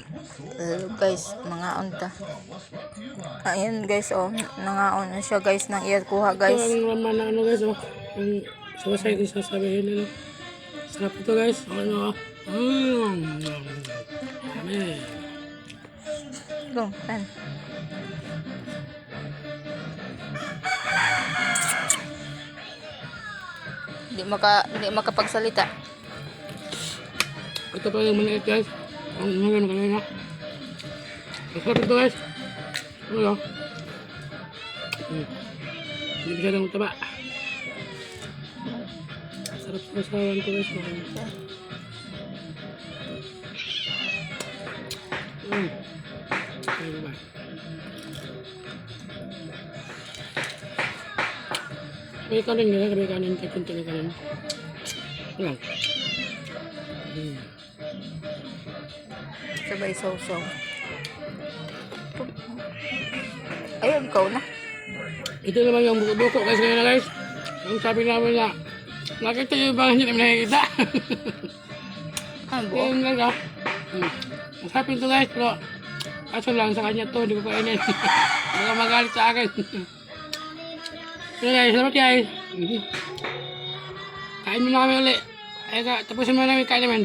Hello guys, mga unta. Ayun guys, oh, nangaon na siya guys nang iya kuha guys. Ito ang laman na ano guys, oh. Yung sumasay din sasabihin nila. Sarap ito guys. Ano, Amen. Go, pen. Hindi makapagsalita. Ito pa yung maliit guys. Ang mga kanina. Masarap ito guys. Ano? Hindi masyadong taba. Sarap sa kasawan ito guys. Ano ba? May kanin nila, may kanin, kakunti na kanin. Lang. Sabay sausaw. Ayun, ikaw na. Ito naman yung buko-buko guys ngayon na guys. Yung sabi namin na nakita yung ibang hindi namin nakikita. Ano buo? Yung lang ah. Masarap ito guys pero kaso lang sa kanya to hindi ko kainin. Baka magalit sa akin. So guys, salamat guys. Kain mo na kami ulit. Ay, tapusin mo na namin kain naman.